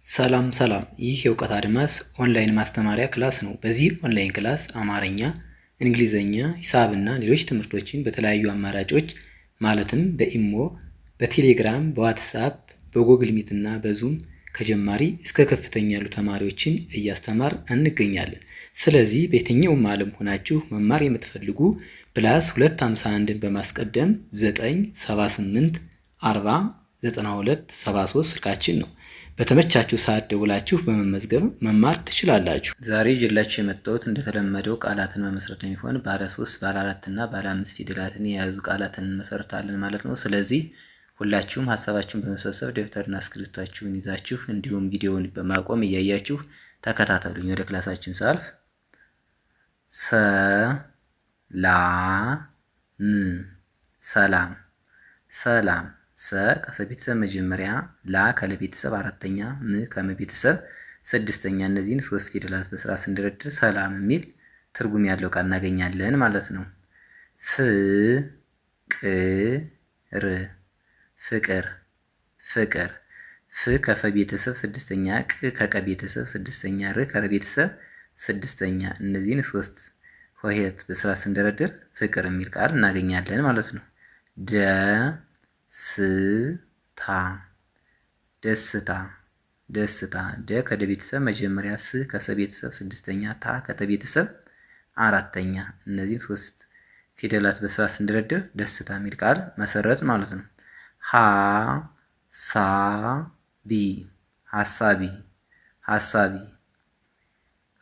ሰላም ሰላም ይህ የእውቀት አድማስ ኦንላይን ማስተማሪያ ክላስ ነው። በዚህ ኦንላይን ክላስ አማርኛ፣ እንግሊዘኛ፣ ሂሳብና ሌሎች ትምህርቶችን በተለያዩ አማራጮች ማለትም በኢሞ፣ በቴሌግራም፣ በዋትስአፕ፣ በጎግል ሚት እና በዙም ከጀማሪ እስከ ከፍተኛ ያሉ ተማሪዎችን እያስተማር እንገኛለን። ስለዚህ በየትኛውም ዓለም ሆናችሁ መማር የምትፈልጉ ፕላስ 251ን በማስቀደም 978 40 92 73 ስልካችን ነው። በተመቻችሁ ሰዓት ደውላችሁ በመመዝገብ መማር ትችላላችሁ። ዛሬ ይዤላችሁ የመጣሁት እንደተለመደው ቃላትን መመስረት የሚሆን ባለ 3፣ ባለ 4 እና ባለ 5 ፊደላትን የያዙ ቃላትን እንመሰርታለን ማለት ነው። ስለዚህ ሁላችሁም ሀሳባችሁን በመሰብሰብ ደብተርና እስክሪብቷችሁን ይዛችሁ እንዲሁም ቪዲዮውን በማቆም እያያችሁ ተከታተሉኝ። ወደ ክላሳችን ሳልፍ ሰላም ሰላም ሰ ከሰቤተሰብ መጀመሪያ፣ ላ ከለቤተሰብ አራተኛ፣ ም ከመቤተሰብ ስድስተኛ። እነዚህን ሶስት ፊደላት በስራ ስንደረድር ሰላም የሚል ትርጉም ያለው ቃል እናገኛለን ማለት ነው። ፍቅር ፍቅር። ፍ ከፈ ቤተሰብ ስድስተኛ፣ ቅ ከቀ ቤተሰብ ስድስተኛ፣ ር ከረ ቤተሰብ ስድስተኛ። እነዚህን ሶስት ሆሄያት በስራ ስንደረድር ፍቅር የሚል ቃል እናገኛለን ማለት ነው። ደስታ ደስታ። ደ ከደ ቤተሰብ መጀመሪያ፣ ስ ከሰ ቤተሰብ ስድስተኛ፣ ታ ከተ ቤተሰብ አራተኛ። እነዚህን ሶስት ፊደላት በስራ ስንደረድር ደስታ የሚል ቃል መሰረት ማለት ነው። ሀሳቢ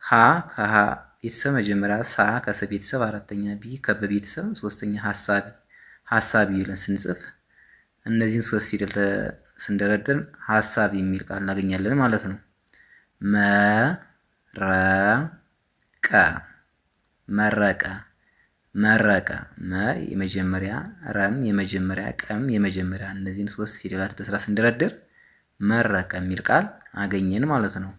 ሀ ከሀ ቤተሰብ መጀመሪያ፣ ሳ ከሰ ቤተሰብ አራተኛ፣ ቢ ከበ ቤተሰብ ሶስተኛ። ሀሳቢ ብለን ስንጽፍ እነዚህን ሶስት ፊደል ስንደረድር ሀሳብ የሚል ቃል እናገኛለን ማለት ነው። መረቀ። መ የመጀመሪያ፣ ረም የመጀመሪያ፣ ቀም የመጀመሪያ። እነዚህን ሶስት ፊደላት በስራ ስንደረድር መረቀ የሚል ቃል አገኘን ማለት ነው።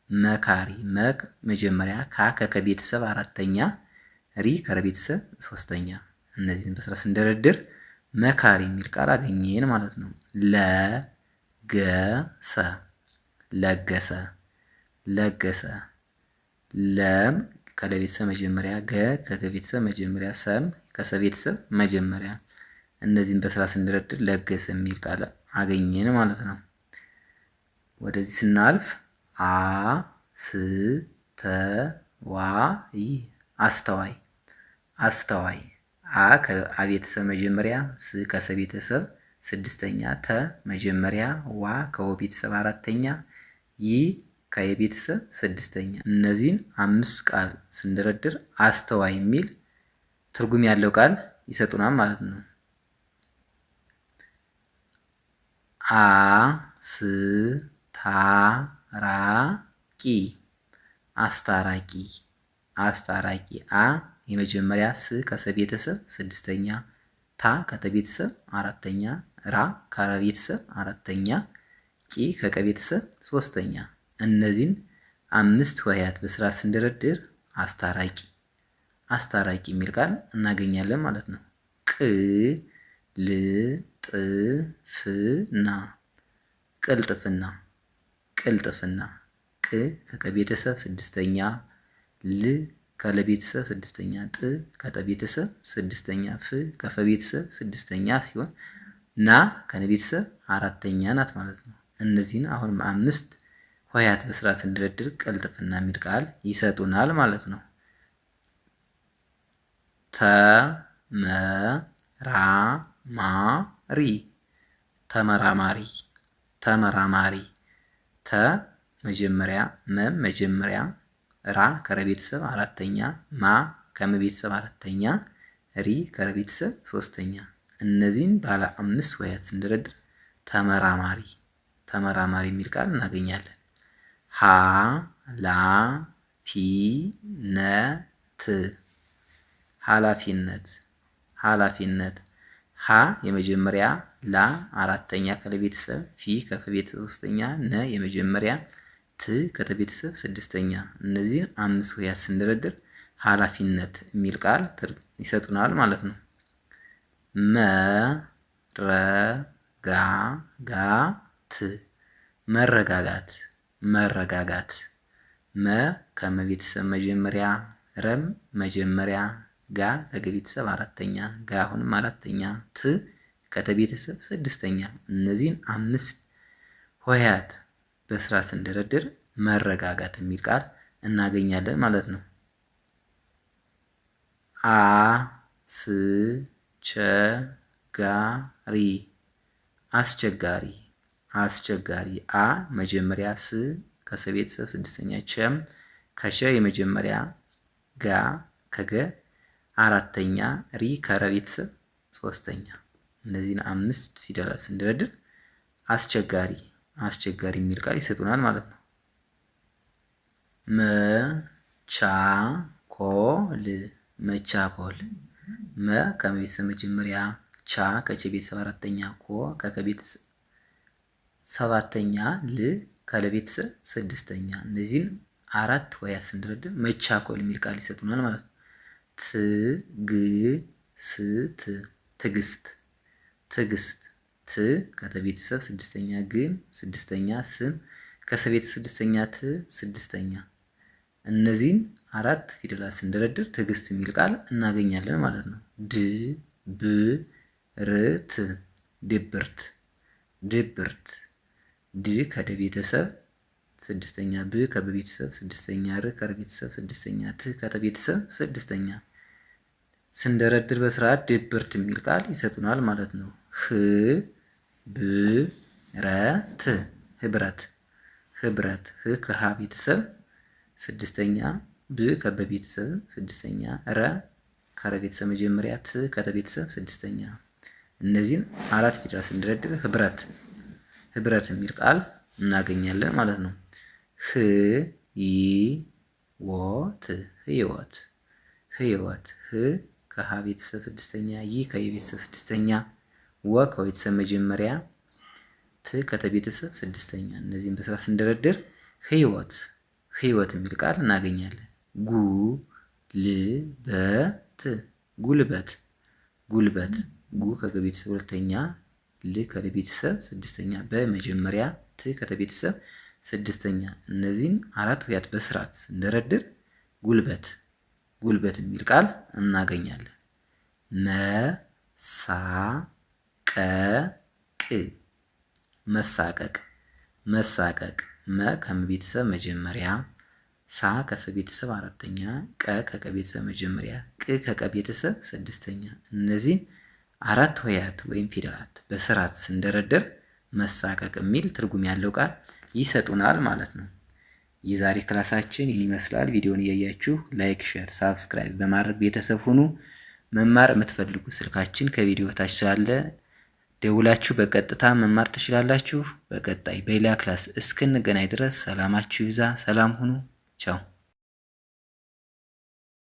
መካሪ። መ መጀመሪያ፣ ካ ከከ ቤተሰብ አራተኛ፣ ሪ ከረ ቤተሰብ ሶስተኛ። እነዚህን በስራ ስንደረድር መካሪ የሚል ቃል አገኘን ማለት ነው። ለገሰ። ለም ከለቤተሰብ መጀመሪያ፣ ገ ከገ ቤተሰብ መጀመሪያ፣ ሰም ከሰ ቤተሰብ መጀመሪያ። እነዚህን በስራ ስንደረድር ለገሰ የሚል ቃል አገኘን ማለት ነው። ወደዚህ ስናልፍ አስተዋይ። አ ከአ ቤተሰብ መጀመሪያ፣ ስ ከሰ ቤተሰብ ስድስተኛ፣ ተ መጀመሪያ፣ ዋ ከወ ቤተሰብ አራተኛ፣ ይ ከየቤተሰብ ስድስተኛ። እነዚህን አምስት ቃል ስንደረድር አስተዋይ የሚል ትርጉም ያለው ቃል ይሰጡናል ማለት ነው። አስታራቂ። አ የመጀመሪያ፣ ስ ከሰ ቤተሰብ ስድስተኛ፣ ታ ከተ ቤተሰብ አራተኛ፣ ራ ከረ ቤተሰብ አራተኛ፣ ቂ ከቀ ቤተሰብ ሶስተኛ። እነዚህን አምስት ሆሄያት በስራ ስንደረድር አስታራቂ የሚል ቃል እናገኛለን ማለት ነው። ቅልጥፍና። ቅ ከቀ ቤተሰብ ስድስተኛ፣ ል ከለ ቤተሰብ ስድስተኛ፣ ጥ ከጠ ቤተሰብ ስድስተኛ፣ ፍ ከፈ ቤተሰብ ስድስተኛ ሲሆን ና ከነ ቤተሰብ አራተኛ ናት ማለት ነው። እነዚህን አሁንም አምስት ሆሄያት በስራ ስንደረድር ቅልጥፍና የሚል ቃል ይሰጡናል ማለት ነው። ተመራማሪ። ተ መጀመሪያ፣ መ መጀመሪያ፣ ራ ከረ ቤተሰብ አራተኛ፣ ማ ከመ ቤተሰብ አራተኛ፣ ሪ ከረ ቤተሰብ ሶስተኛ። እነዚህን ባለ አምስት ሆሄያት ስንደረድር ተመራማሪ የሚል ቃል እናገኛለን። ኃላፊነት። ሀ የመጀመሪያ፣ ላ አራተኛ ከለቤተሰብ፣ ፊ ከፈቤተሰብ ሶስተኛ፣ ነ የመጀመሪያ፣ ት ከተቤተሰብ ስድስተኛ። እነዚህን አምስት ሆሄያት ስንደረድር ኃላፊነት የሚል ቃል ይሰጡናል ማለት ነው። መረጋጋት መረጋጋት መ ከመቤተሰብ መጀመሪያ ረም መጀመሪያ ጋ ከገቤተሰብ አራተኛ ጋ አሁንም አራተኛ ት ከተቤተሰብ ስድስተኛ እነዚህን 5 ሆሄያት በስራ ስንደረድር መረጋጋት የሚል ቃል እናገኛለን ማለት ነው። አስቸጋሪ አስቸጋሪ አስቸጋሪ አ መጀመሪያ ስ ከሰቤተሰብ ስድስተኛ ቸም ከቸ የመጀመሪያ ጋ ከገ አራተኛ ሪ ከረቤተሰብ ሶስተኛ እነዚህን 5 ፊደላት ስንደረድር አስቸጋሪ አስቸጋሪ የሚል ቃል ይሰጡናል ማለት ነው። መቻኮል መቻኮል መ ከመቤተሰብ መጀመሪያ ቻ ከቸ ቤተሰብ አራተኛ ኮ ከከቤተሰብ ሰባተኛ ል ከለቤተሰብ ስድስተኛ እነዚህን 4 ሆሄያት ስንደረድር መቻኮል የሚል ቃል ይሰጡናል ማለት ነው። ትዕግስት ትዕግስት ት ከተቤተሰብ ስድስተኛ ግን ስድስተኛ ስም ከሰቤተሰብ ስድስተኛ ት ስድስተኛ እነዚህን 4 ፊደላት ስንደረድር ትዕግስት የሚል ቃል እናገኛለን ማለት ነው። ድብርት ድብርት ድ ከደቤተሰብ ስድስተኛ ብ ከበቤተሰብ ስድስተኛ ር ከረቤተሰብ ስድስተኛ ት ከተቤተሰብ ስድስተኛ ስንደረድር በስርዓት ድብርት የሚል ቃል ይሰጡናል ማለት ነው። ህብረት ህብረት ህ ከሀ ቤተሰብ ስድስተኛ ብ ከበቤተሰብ ስድስተኛ ረ ከረቤተሰብ መጀመሪያ ት ከተቤተሰብ ስድስተኛ እነዚህን 4 ፊደላት ስንደረድር ህብረት የሚል ቃል እናገኛለን ማለት ነው። ህይወት ህ ከሀ ቤተሰብ ስድስተኛ ይ ከየቤተሰብ ስድስተኛ ወ ከቤተሰብ መጀመሪያ ት ከተቤተሰብ ስድስተኛ እነዚህን በስራ ስንደረድር ህይወት የሚል ቃል እናገኛለን። ጉልበት ጉ ከቤተሰብ ሁለተኛ ል ከቤተሰብ ስድስተኛ በመጀመሪያ ት ከተቤተሰብ ስድስተኛ እነዚህን 4 ሆሄያት በስርዓት ስንደረድር ጉልበት የሚል ቃል እናገኛለን። መሳቀቅ መ ከመቤተሰብ መጀመሪያ ሳ ከሰቤተሰብ አራተኛ ቀ ከቀቤተሰብ መጀመሪያ ቅ ከቀቤተሰብ ስድስተኛ እነዚህን 4 ሆሄያት ወይም ፊደላት በስርዓት ስንደረድር መሳቀቅ የሚል ትርጉም ያለው ቃል ይሰጡናል ማለት ነው። የዛሬ ክላሳችን ይህን ይመስላል። ቪዲዮውን እያያችሁ ላይክ፣ ሼር፣ ሳብስክራይብ በማድረግ ቤተሰብ ሁኑ። መማር የምትፈልጉ ስልካችን ከቪዲዮ ታች ስላለ ደውላችሁ በቀጥታ መማር ትችላላችሁ። በቀጣይ በሌላ ክላስ እስክንገናኝ ድረስ ሰላማችሁ ይብዛ። ሰላም ሁኑ። ቻው